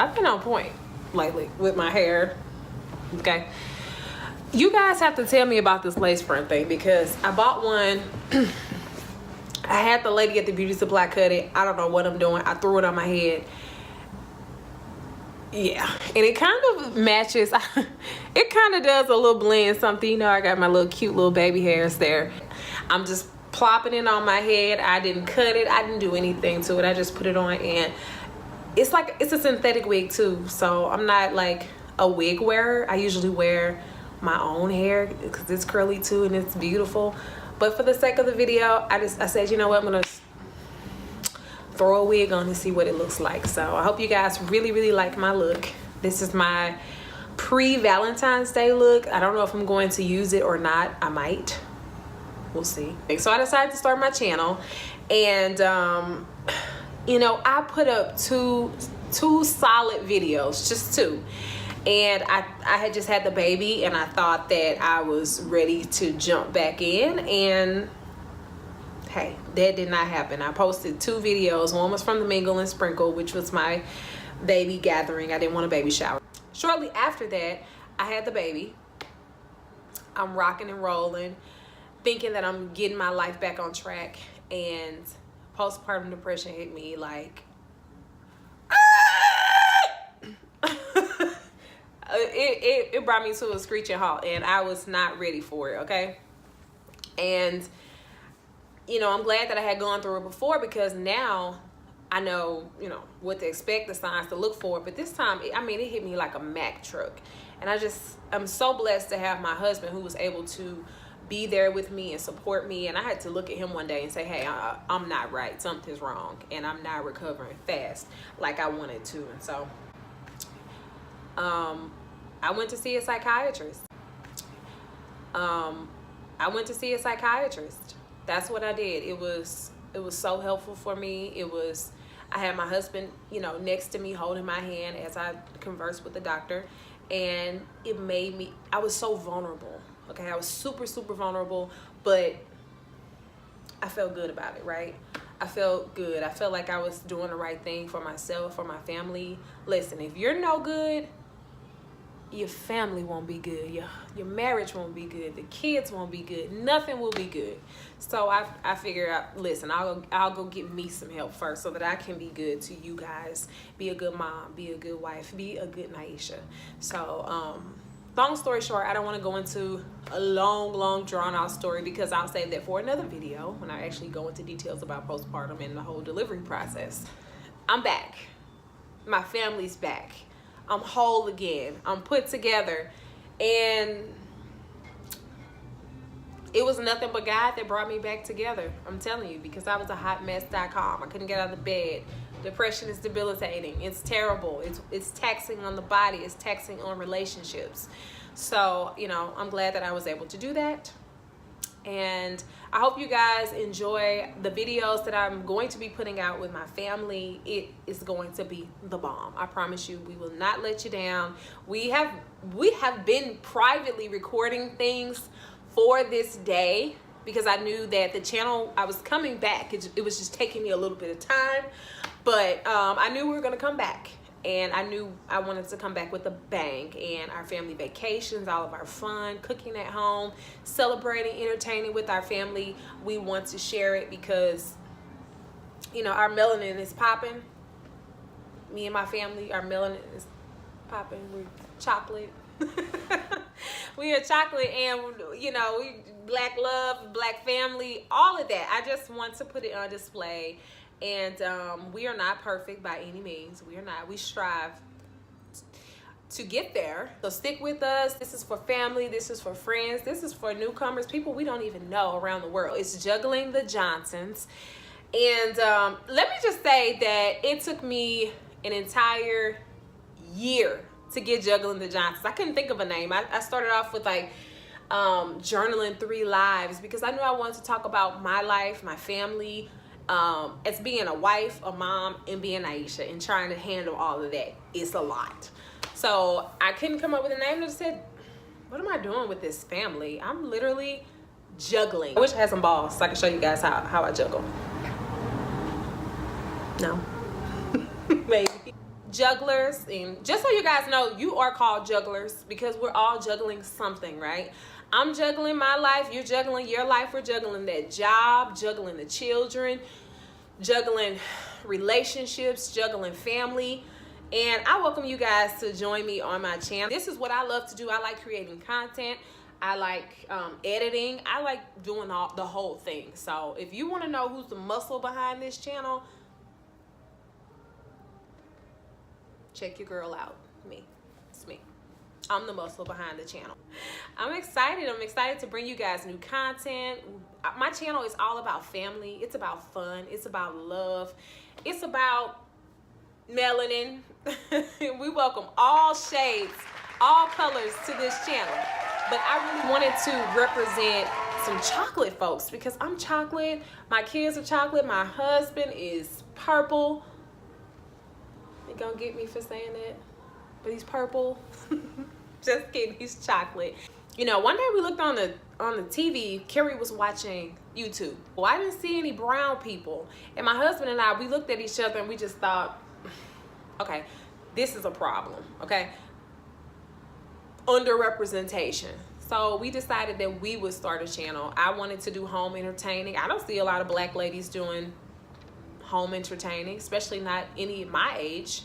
I've been on point lately with my hair. Okay. You guys have to tell me about this lace front thing, because I bought one. I had the lady at the beauty supply cut it. I don't know what I'm doing. I threw it on my head. Yeah, and it kind of matches. It kind of does a little blend something. You know, I got my little cute little baby hairs there. I'm just plopping it on my head. I didn't cut it. I didn't do anything to it. I just put it on, and it's like, it's a synthetic wig too. So I'm not like a wig wearer. I usually wear my own hair because it's curly too and it's beautiful. But for the sake of the video, I said, you know what, I'm gonna throw a wig on and see what it looks like. So I hope you guys really like my look. This is my pre-Valentine's Day look. I don't know if I'm going to use it or not. I might. We'll see. So I decided to start my channel, and you know, I put up two solid videos, just two. And I had just had the baby, and I thought that I was ready to jump back in, and hey, that did not happen. I posted 2 videos. One was from the Mingle and Sprinkle, which was my baby gathering. I didn't want a baby shower. Shortly after that, I had the baby. I'm rocking and rolling, thinking that I'm getting my life back on track, and postpartum depression hit me like, it brought me to a screeching halt, and I was not ready for it, okay? And, you know, I'm glad that I had gone through it before, because now I know, you know, what to expect, the signs to look for. But this time, I mean, it hit me like a Mack truck. And I'm so blessed to have my husband, who was able to be there with me and support me. And I had to look at him one day and say, hey, I'm not right. Something's wrong. And I'm not recovering fast like I wanted to. And so I went to see a psychiatrist. That's what I did. It was so helpful for me. I had my husband, you know, next to me holding my hand as I conversed with the doctor, and it made me, I was so vulnerable. Okay, I was super vulnerable, but I felt good about it, right? I felt good. I felt like I was doing the right thing for myself, for my family. Listen, if you're no good, your family won't be good, your marriage won't be good, the kids won't be good, nothing will be good. So I figured out, listen, I'll go get me some help first, so that I can be good to you guys, be a good mom, be a good wife, be a good Naisha. So long story short, I don't want to go into a long drawn out story, because I'll save that for another video when I actually go into details about postpartum and the whole delivery process. I'm back. My family's back. I'm whole again. I'm put together, and it was nothing but God that brought me back together. I'm telling you, because I was a hot mess.com. I couldn't get out of bed. Depression is debilitating. It's terrible. It's taxing on the body. It's taxing on relationships. So, you know, I'm glad that I was able to do that. And I hope you guys enjoy the videos that I'm going to be putting out with my family. It is going to be the bomb. I promise you, we will not let you down. We have been privately recording things for this day, because I knew that the channel, I was coming back. It was just taking me a little bit of time, but I knew we were going to come back. And I knew I wanted to come back with a bang, and our family vacations, all of our fun, cooking at home, celebrating, entertaining with our family. We want to share it because, you know, our melanin is popping. Me and my family, our melanin is popping. We're chocolate. We are chocolate, and, you know, we black love, black family, all of that. I just want to put it on display. And we are not perfect by any means. We are not. We strive to get there. So stick with us. This is for family. This is for friends. This is for newcomers, people we don't even know around the world. It's Juggling the Johnsons. And let me just say that it took me an entire year to get Juggling the Johnsons. I couldn't think of a name. I started off with like journaling 3 lives, because I knew I wanted to talk about my life, my family, as being a wife, a mom, and being Naisha, and trying to handle all of that. It's a lot. So I couldn't come up with a name. I just said, what am I doing with this family? I'm literally juggling. I wish I had some balls so I can show you guys how I juggle. No. Maybe. jugglers, and just so you guys know, you are called jugglers because we're all juggling something, right? I'm juggling my life, you're juggling your life, we're juggling that job, juggling the children, juggling relationships, juggling family. And I welcome you guys to join me on my channel. This is what I love to do. I like creating content. I like editing. I like doing the whole thing. So if you want to know who's the muscle behind this channel, check your girl out. Me. It's me. I'm the muscle behind the channel. I'm excited. I'm excited to bring you guys new content. My channel is all about family. It's about fun. It's about love. It's about melanin. We welcome all shades, all colors to this channel. But I really wanted to represent some chocolate folks because I'm chocolate. My kids are chocolate. My husband is purple. They gonna get me for saying that, but he's purple. Just kidding, he's chocolate. You know, one day we looked on the TV, Carrie was watching YouTube. Well, I didn't see any brown people. And my husband and I, we looked at each other and we just thought, okay, this is a problem, okay? Underrepresentation. So we decided that we would start a channel. I wanted to do home entertaining. I don't see a lot of black ladies doing home entertaining, especially not any of my age.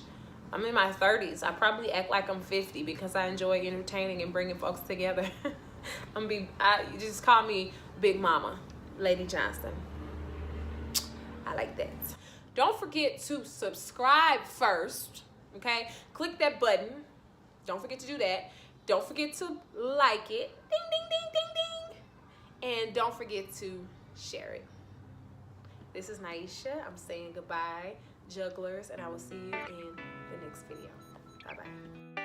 I'm in my 30s. I probably act like I'm 50 because I enjoy entertaining and bringing folks together. You just call me Big Mama, Lady Johnson. I like that. Don't forget to subscribe first, okay? Click that button. Don't forget to do that. Don't forget to like it. Ding, ding, ding, ding, ding. And don't forget to share it. This is Naisha. I'm saying goodbye, jugglers, and I will see you in the next video. Bye-bye.